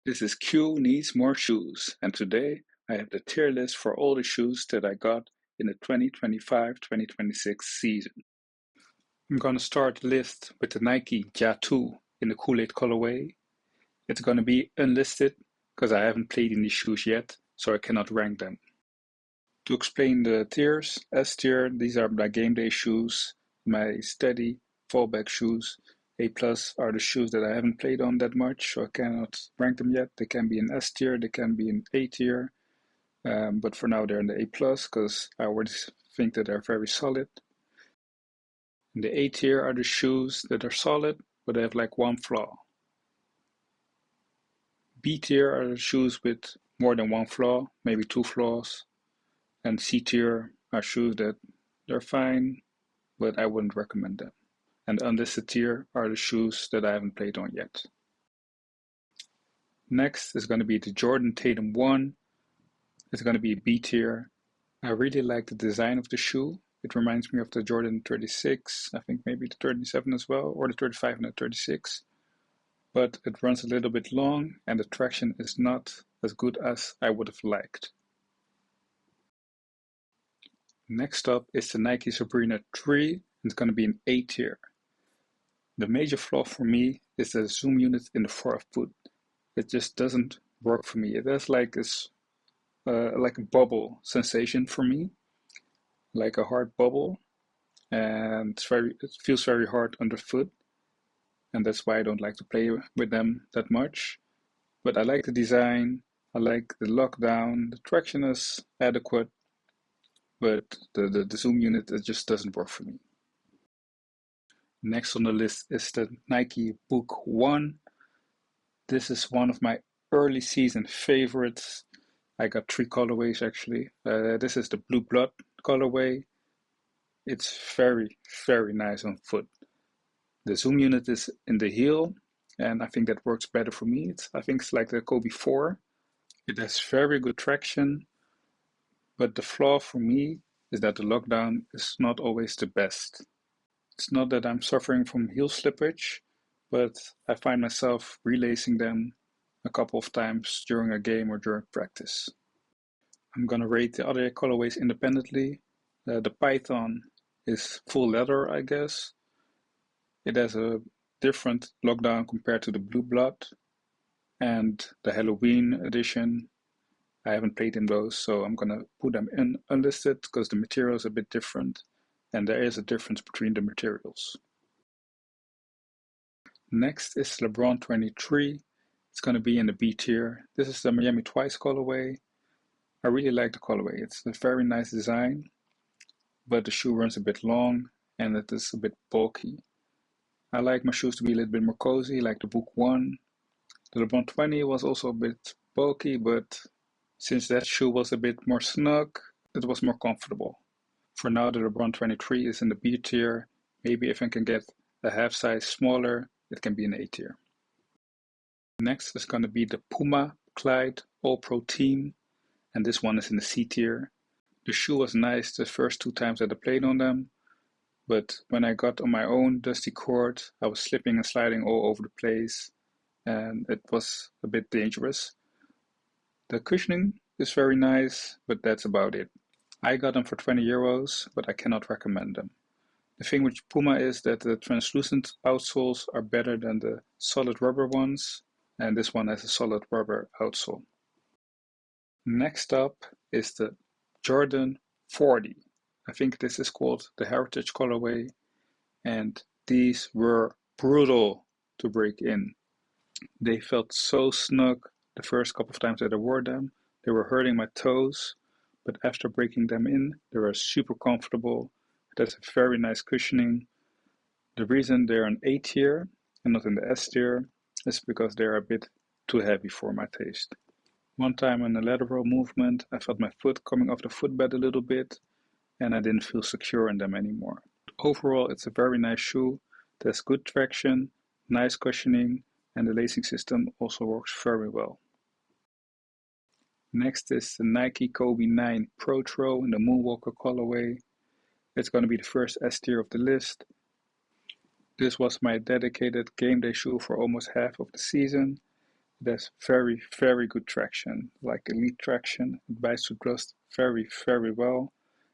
This is Q Needs More Shoes, and today I have the tier list for all the shoes that I got in the 2025-2026 season. I'm gonna start the list with the Nike Ja 2 in the Kool-Aid colorway. It's gonna be unlisted because I haven't played in these shoes yet, so I cannot rank them. To explain the tiers, S tier, these are my game day shoes, my steady fallback shoes. A plus are the shoes that I haven't played on that much, so I cannot rank them yet. They can be in S tier, they can be in A tier, but for now they're in the A plus because I already think that they're very solid. In the A tier are the shoes that are solid, but they have like one flaw. B tier are the shoes with more than one flaw, maybe two flaws. And C tier are shoes that they're fine, but I wouldn't recommend them. And the unlisted tier are the shoes that I haven't played on yet. Next is going to be the Jordan Tatum 1. It's going to be a B tier. I really like the design of the shoe. It reminds me of the Jordan 36, I think maybe the 37 as well, or the 35 and the 36. But it runs a little bit long and the traction is not as good as I would have liked. Next up is the Nike Sabrina 3. It's going to be an A tier. The major flaw for me is the zoom unit in the fourth foot. It just doesn't work for me. It has like a bubble sensation for me, like a hard bubble, and it feels very hard underfoot, and that's why I don't like to play with them that much. But I like the design, I like the lockdown, the traction is adequate, but the zoom unit, it just doesn't work for me. Next on the list is the Nike Book 1. This is one of my early season favorites. I got three colorways actually. This is the Blue Blood colorway. It's very, very nice on foot. The zoom unit is in the heel, and I think that works better for me. I think it's like the Kobe 4. It has very good traction, but the flaw for me is that the lockdown is not always the best. It's not that I'm suffering from heel slippage, but I find myself relacing them a couple of times during a game or during practice. I'm gonna rate the other colorways independently. The Python is full leather, I guess. It has a different lockdown compared to the Blue Blood and the Halloween edition. I haven't played in those, so I'm gonna put them in unlisted because the material is a bit different and there is a difference between the materials. Next is LeBron 23. It's gonna be in the B tier. This is the Miami Twice colorway. I really like the colorway. It's a very nice design, but the shoe runs a bit long and it is a bit bulky. I like my shoes to be a little bit more cozy, like the Book 1. The LeBron 20 was also a bit bulky, but since that shoe was a bit more snug, it was more comfortable. For now, the LeBron 23 is in the B tier. Maybe if I can get a half size smaller, it can be an A tier. Next is going to be the Puma Clyde All Pro Team, and this one is in the C tier. The shoe was nice the first two times that I played on them, but when I got on my own dusty court, I was slipping and sliding all over the place, and it was a bit dangerous. The cushioning is very nice, but that's about it. I got them for 20 euros, but I cannot recommend them. The thing with Puma is that the translucent outsoles are better than the solid rubber ones, and this one has a solid rubber outsole. Next up is the Jordan 40. I think this is called the Heritage colorway, and these were brutal to break in. They felt so snug the first couple of times that I wore them. They were hurting my toes, but after breaking them in, they were super comfortable. It has a very nice cushioning. The reason they're an A tier and not in the S tier is because they're a bit too heavy for my taste. One time in a lateral movement, I felt my foot coming off the footbed a little bit, and I didn't feel secure in them anymore. Overall, it's a very nice shoe. It has good traction, nice cushioning, and the lacing system also works very well. Next is the Nike Kobe 9 Pro Throw in the Moonwalker colorway. It's going to be the first S tier of the list. This was my dedicated game day shoe for almost half of the season. It has very, very good traction, like elite traction. It bites to dust very, very well.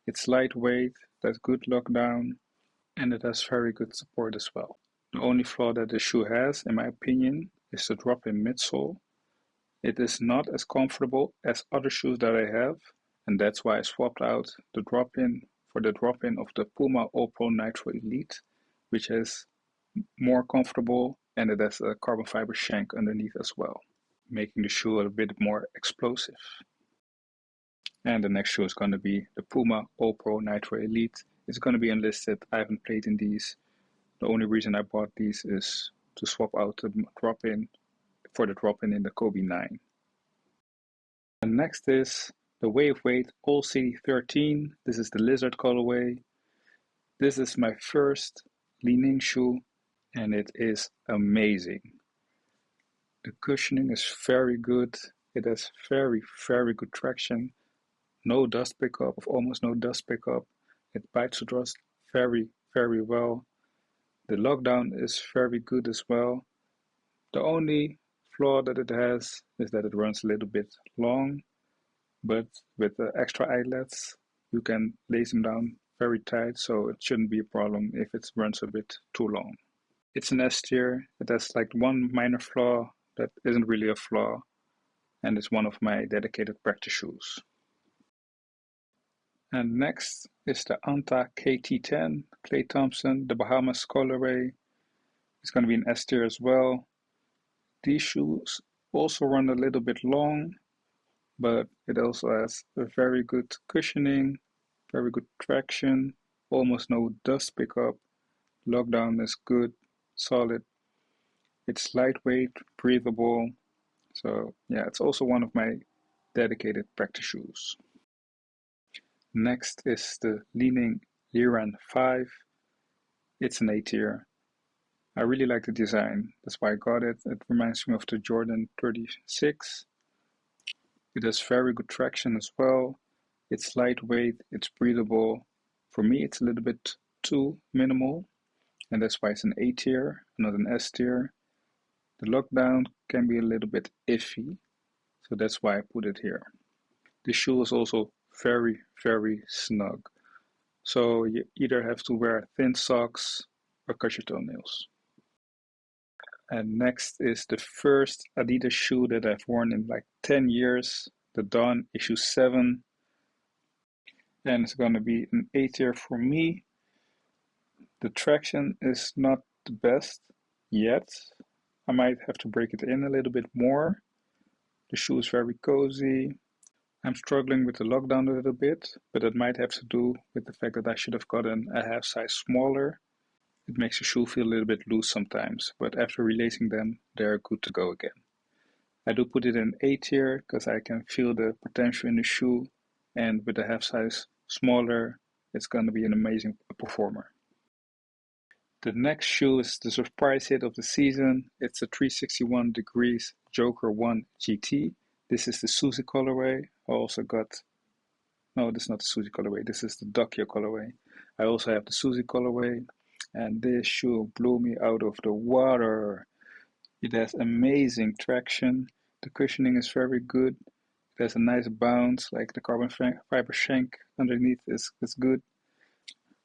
It's lightweight, it has good lockdown, and it has very good support as well. The only flaw that the shoe has, in my opinion, is the drop-in midsole. It is not as comfortable as other shoes that I have, and that's why I swapped out the drop-in for the drop-in of the Puma All Pro Nitro Elite, which is more comfortable and it has a carbon fiber shank underneath as well, making the shoe a bit more explosive. And the next shoe is going to be the Puma All Pro Nitro Elite. It's going to be unlisted. I haven't played in these. The only reason I bought these is to swap out the drop-in for the drop-in in the Kobe 9. And next is the Wave Weight All City 13. This is the Lizard colorway. This is my first li-ning shoe and it is amazing. The cushioning is very good. It has very, very good traction. No dust pickup, almost no dust pickup. It bites the dust very, very well. The lockdown is very good as well. The only flaw that it has is that it runs a little bit long, but with the extra eyelets, you can lace them down very tight, so it shouldn't be a problem if it runs a bit too long. It's an S tier. It has like one minor flaw that isn't really a flaw, and it's one of my dedicated practice shoes. And next is the Anta KT10 Clay Thompson, the Bahamas colorway. It's going to be an S tier as well. These shoes also run a little bit long, but it also has a very good cushioning, very good traction, almost no dust pickup. Lockdown is good, solid. It's lightweight, breathable. So yeah, it's also one of my dedicated practice shoes. Next is the li-ning Liran 5. It's an A tier. I really like the design, that's why I got it. It reminds me of the Jordan 36. It has very good traction as well. It's lightweight, it's breathable. For me, it's a little bit too minimal, and that's why it's an A tier, not an S tier. The lockdown can be a little bit iffy, so that's why I put it here. The shoe is also very, very snug. So you either have to wear thin socks or cut your toenails. And next is the first Adidas shoe that I've worn in like 10 years, the Dawn issue 7. And it's going to be an A tier for me. The traction is not the best yet. I might have to break it in a little bit more. The shoe is very cozy. I'm struggling with the lockdown a little bit, but that might have to do with the fact that I should have gotten a half size smaller. It makes the shoe feel a little bit loose sometimes, but after relacing them, they're good to go again. I do put it in A tier because I can feel the potential in the shoe, and with the half size smaller, it's going to be an amazing performer. The next shoe is the surprise hit of the season. It's a 361 degrees Joker 1 GT. This is the Suzy colorway. I also got, no, this is not the Suzy colorway. This is the Duckio colorway. I also have the Suzy colorway, and this shoe blew me out of the water. It has amazing traction. The cushioning is very good. It has a nice bounce, like the carbon fiber shank underneath is good.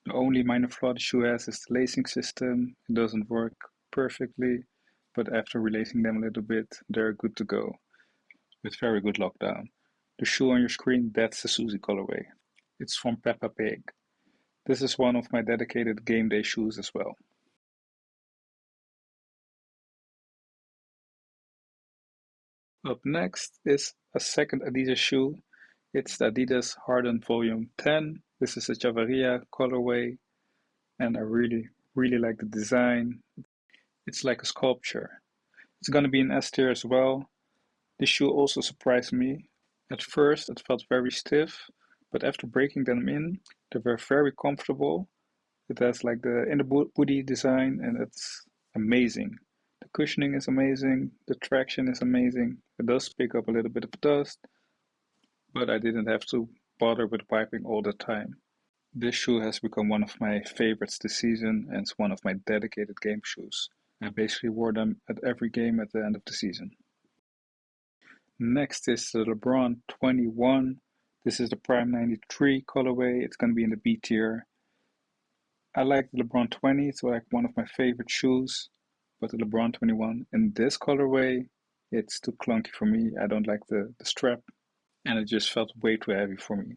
The only minor flaw the shoe has is the lacing system. It doesn't work perfectly, but after relacing them a little bit, they're good to go with very good lockdown. The shoe on your screen, that's the Suzy colorway. It's from Peppa Pig. This is one of my dedicated game day shoes as well. Up next is a second Adidas shoe. It's the Adidas Harden Volume 10. This is a Javaria colorway, and I really, really like the design. It's like a sculpture. It's going to be an S tier as well. This shoe also surprised me. At first, it felt very stiff, but after breaking them in, they were very comfortable. It has like the inner booty design, and it's amazing. The cushioning is amazing. The traction is amazing. It does pick up a little bit of dust, but I didn't have to bother with wiping all the time. This shoe has become one of my favorites this season, and it's one of my dedicated game shoes. I basically wore them at every game at the end of the season. Next is the LeBron 21. This is the Prime 93 colorway. It's going to be in the B tier. I like the LeBron 20. It's like one of my favorite shoes. But the LeBron 21 in this colorway, it's too clunky for me. I don't like the strap. And it just felt way too heavy for me.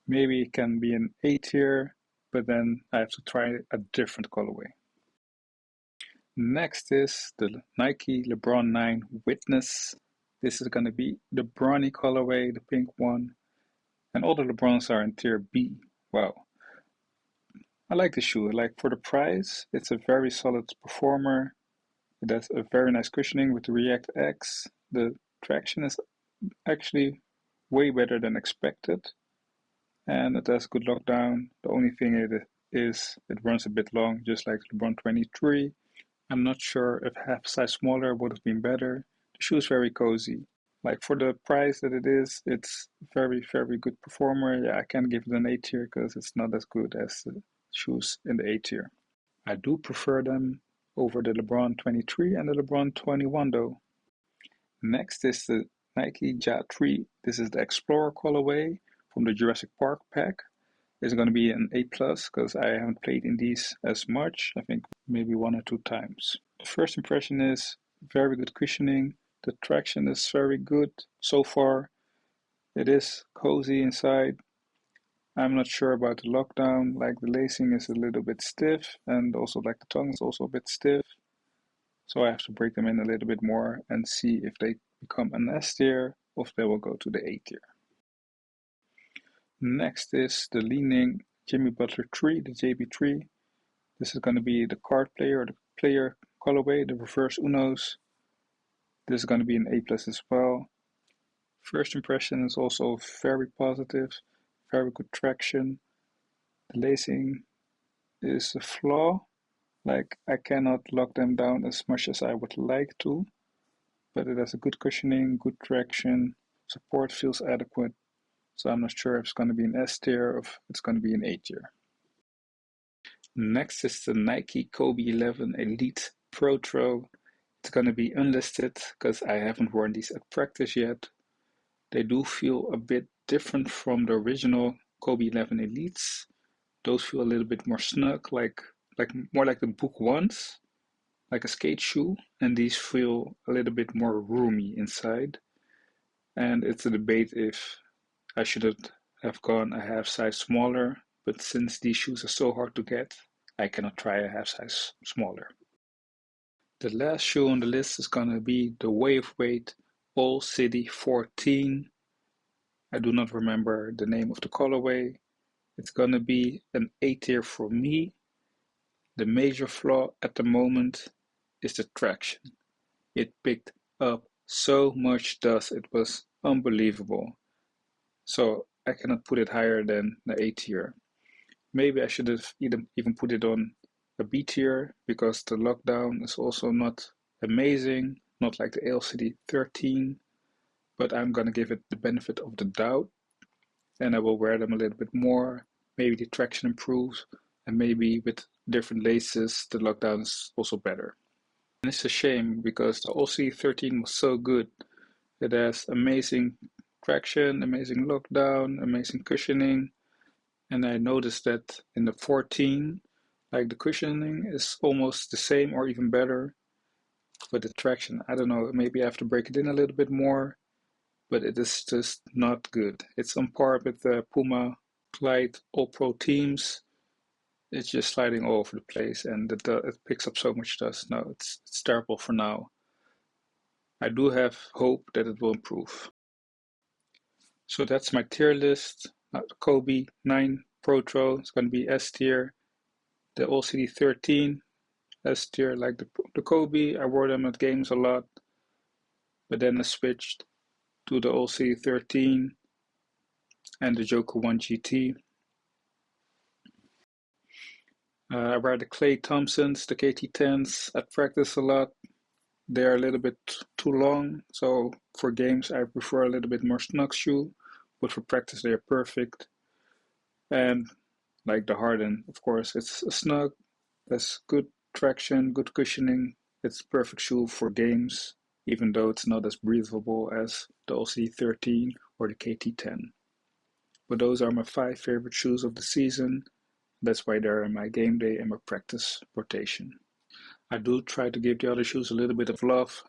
Maybe it can be an A tier, but then I have to try a different colorway. Next is the Nike LeBron 9 Witness. This is going to be the brawny colorway, the pink one. And all the LeBrons are in tier B. Wow. I like the shoe. Like for the price, it's a very solid performer. It has a very nice cushioning with the React X. The traction is actually way better than expected. And it has good lockdown. The only thing it runs a bit long, just like the LeBron 23. I'm not sure if half size smaller would have been better. The shoe is very cozy. Like for the price that it is, it's very, very good performer. Yeah, I can't give it an A tier because it's not as good as the shoes in the A tier. I do prefer them over the LeBron 23 and the LeBron 21 though. Next is the Nike Ja 3. This is the Explorer colorway from the Jurassic Park pack. It's going to be an A plus because I haven't played in these as much. I think maybe 1 or 2 times. The first impression is very good cushioning. The traction is very good so far. It is cozy inside. I'm not sure about the lockdown. Like the lacing is a little bit stiff, and also like the tongue is also a bit stiff. So I have to break them in a little bit more and see if they become an S tier or if they will go to the A tier. Next is the li-ning Jimmy Butler 3, the JB3. This is going to be the card player or the player colorway, the reverse Unos. This is going to be an A plus as well. First impression is also very positive, very good traction. The lacing is a flaw. Like I cannot lock them down as much as I would like to, but it has a good cushioning, good traction, support feels adequate. So I'm not sure if it's going to be an S tier or if it's going to be an A tier. Next is the Nike Kobe 11 Elite Pro Throw. It's going to be unlisted because I haven't worn these at practice yet. They do feel a bit different from the original Kobe 11 Elites. Those feel a little bit more snug, like more like the Book ones, like a skate shoe, and these feel a little bit more roomy inside. And it's a debate if I should have gone a half size smaller, but since these shoes are so hard to get, I cannot try a half size smaller. The last shoe on the list is gonna be the Wave Weight All City 14. I do not remember the name of the colorway. It's gonna be an A tier for me. The major flaw at the moment is the traction. It picked up so much dust, it was unbelievable. So I cannot put it higher than the A tier. Maybe I should have even put it on a B tier because the lockdown is also not amazing, not like the LCD 13, but I'm gonna give it the benefit of the doubt and I will wear them a little bit more. Maybe the traction improves and maybe with different laces the lockdown is also better. And it's a shame because the LCD 13 was so good. It has amazing traction, amazing lockdown, amazing cushioning. And I noticed that in the 14, like the cushioning is almost the same or even better. But the traction, I don't know, maybe I have to break it in a little bit more, but it is just not good. It's on par with the Puma Clyde All Pro teams. It's just sliding all over the place and it picks up so much dust. No, it's terrible for now. I do have hope that it will improve. So that's my tier list. Kobe 9 Pro Tro is going to be S tier. The LCD 13 S tier, like the Kobe. I wore them at games a lot, but then I switched to the LCD 13 and the Joker 1 GT. I wear the Clay Thompsons, the KT10s at practice a lot. They're a little bit too long, so for games I prefer a little bit more snug shoe, but for practice they're perfect. And like the Harden, of course, it's a snug, has good traction, good cushioning. It's a perfect shoe for games even though it's not as breathable as the OC13 or the KT10. But those are my 5 favorite shoes of the season. That's why they're in my game day and my practice rotation. I do try to give the other shoes a little bit of love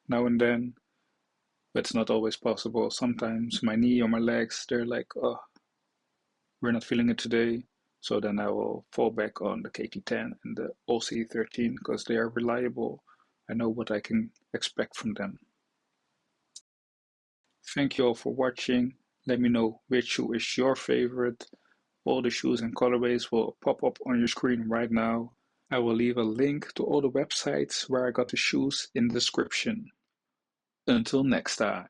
now and then, but it's not always possible. Sometimes my knee or my legs, they're like, oh, we're not feeling it today. So then I will fall back on the KT10 and the OC13 because they are reliable. I know what I can expect from them. Thank you all for watching. Let me know which shoe is your favorite. All the shoes and colorways will pop up on your screen right now. I will leave a link to all the websites where I got the shoes in the description. Until next time.